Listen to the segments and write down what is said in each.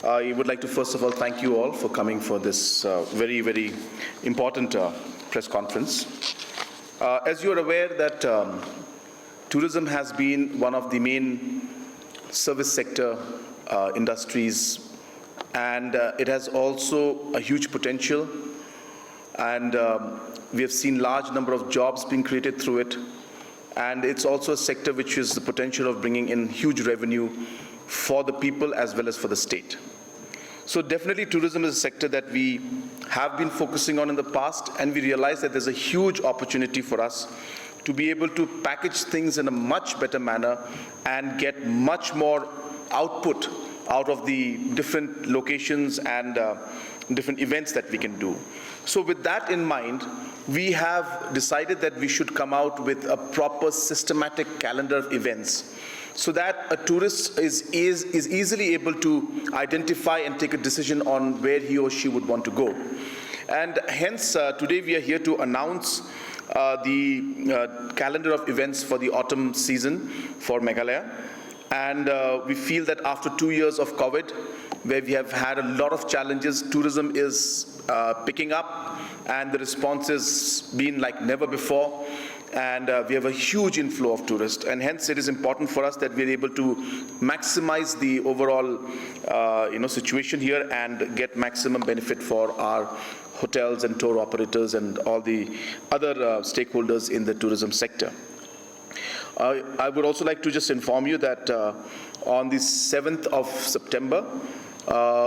I would like to first of all thank you all for coming for this very, very important press conference. As you are aware that tourism has been one of the main service sector industries, and it has also a huge potential, and we have seen large number of jobs being created through it, and it's also a sector which has the potential of bringing in huge revenue for the people as well as for the state. So definitely tourism is a sector that we have been focusing on in the past, and we realize that there's a huge opportunity for us to be able to package things in a much better manner and get much more output out of the different locations and different events that we can do. So with that in mind, we have decided that we should come out with a proper systematic calendar of events, so that a tourist is easily able to identify and take a decision on where he or she would want to go. And hence, today we are here to announce the calendar of events for the autumn season for Meghalaya. And we feel that after 2 years of COVID, where we have had a lot of challenges, tourism is picking up, and the response has been like never before. And we have a huge inflow of tourists, and hence it is important for us that we are able to maximize the overall situation here and get maximum benefit for our hotels and tour operators and all the other stakeholders in the tourism sector. I would also like to just inform you that on the 7th of September,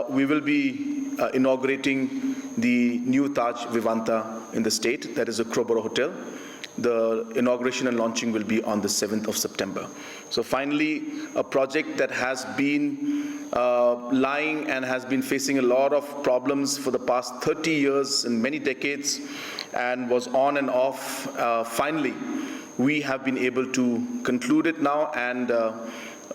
we will be inaugurating the new Taj Vivanta in the state, that is a Crowborough Hotel. The inauguration and launching will be on the 7th of September. So finally, a project that has been lying and has been facing a lot of problems for the past 30 years and many decades, and was on and off, finally, we have been able to conclude it now, and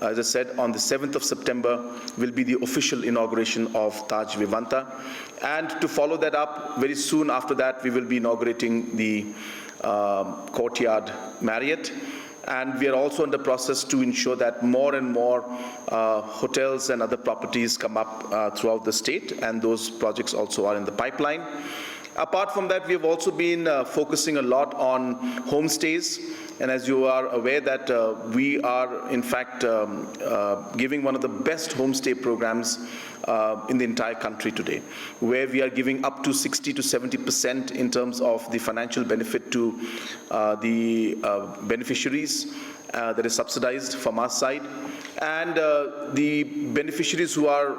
as I said, on the 7th of September will be the official inauguration of Taj Vivanta. And to follow that up, very soon after that, we will be inaugurating the Courtyard Marriott. And we are also in the process to ensure that more and more hotels and other properties come up throughout the state, and those projects also are in the pipeline. Apart from that, we have also been focusing a lot on homestays, and as you are aware that we are in fact giving one of the best homestay programs in the entire country today, where we are giving up to 60 to 70% in terms of the financial benefit to the beneficiaries that is subsidized from our side, and the beneficiaries who are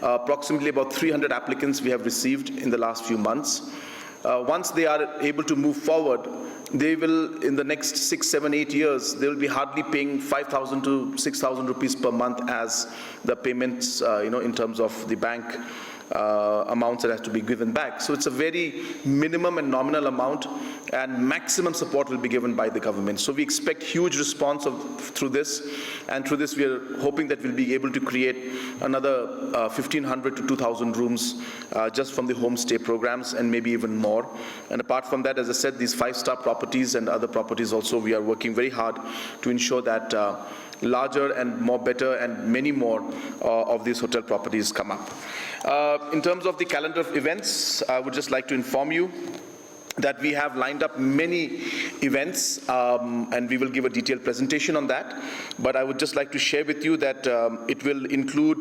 approximately about 300 applicants we have received in the last few months. Once they are able to move forward, they will, in the next 6, 7, 8 years, they will be hardly paying 5,000 to 6,000 rupees per month as the payments, in terms of the bank amounts that have to be given back. So it's a very minimum and nominal amount, and maximum support will be given by the government. So we expect huge response through this, and through this we are hoping that we'll be able to create another 1,500 to 2,000 rooms just from the homestay programs, and maybe even more. And apart from that, as I said, these 5-star properties and other properties also, we are working very hard to ensure that larger and more better and many more of these hotel properties come up. In terms of the calendar of events, I would just like to inform you that we have lined up many events, and we will give a detailed presentation on that. But I would just like to share with you that it will include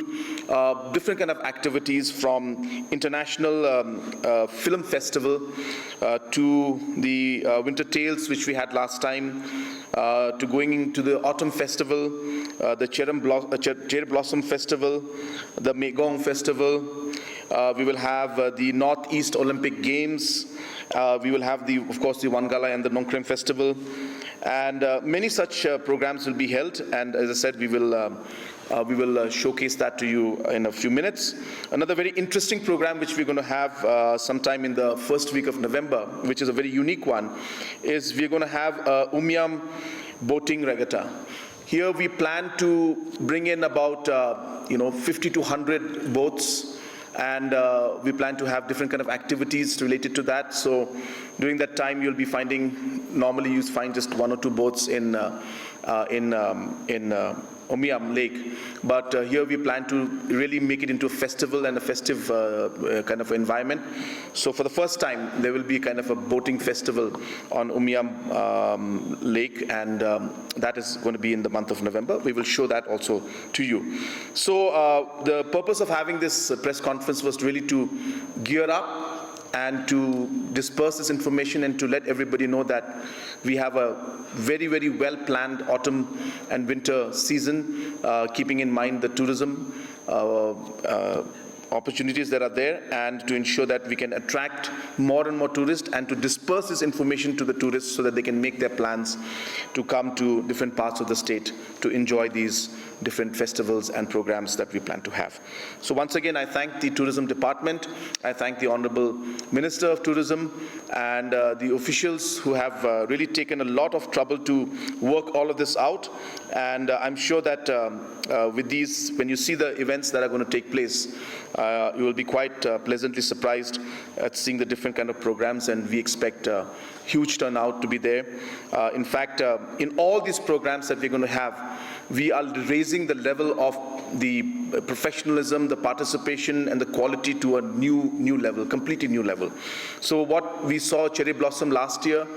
different kind of activities, from international film festival to the winter tales which we had last time, to going into the autumn festival, the cherry blossom festival, the Megong festival. We will have the Northeast Olympic Games. We will have, of course, the Wangala and the Nongkrem Festival, and many such programs will be held. And as I said, we will showcase that to you in a few minutes. Another very interesting program which we're going to have sometime in the first week of November, which is a very unique one, is we're going to have Umiam boating regatta. Here we plan to bring in about 50 to 100 boats, and we plan to have different kind of activities related to that. So during that time, you'll be finding, normally you find just 1 or 2 boats in in Umiam Lake, but here we plan to really make it into a festival and a festive kind of environment. So for the first time, there will be kind of a boating festival on Umiam Lake, and that is going to be in the month of November. We will show that also to you. So the purpose of having this press conference was really to gear up and to disperse this information and to let everybody know that we have a very, very well-planned autumn and winter season, keeping in mind the tourism opportunities that are there, and to ensure that we can attract more and more tourists and to disperse this information to the tourists so that they can make their plans to come to different parts of the state to enjoy these different festivals and programs that we plan to have. So once again, I thank the Tourism Department, I thank the Honorable Minister of Tourism and the officials who have really taken a lot of trouble to work all of this out, and I'm sure that with these, when you see the events that are going to take place, you will be quite pleasantly surprised at seeing the different kind of programs, and we expect a huge turnout to be there. In fact, in all these programs that we're going to have, we are raising the level of the professionalism, the participation, and the quality to a new level, completely new level. So what we saw Cherry Blossom last year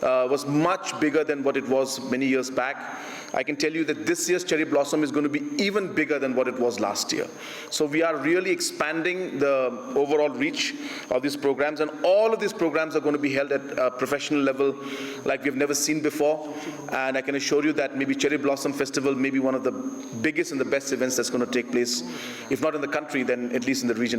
was much bigger than what it was many years back. I can tell you that this year's Cherry Blossom is going to be even bigger than what it was last year. So we are really expanding the overall reach of these programs, and all of these programs are going to be held at a professional level like we've never seen before. And I can assure you that maybe Cherry Blossom Festival may be one of the biggest and the best events that's going to take place, if not in the country, then at least in the region.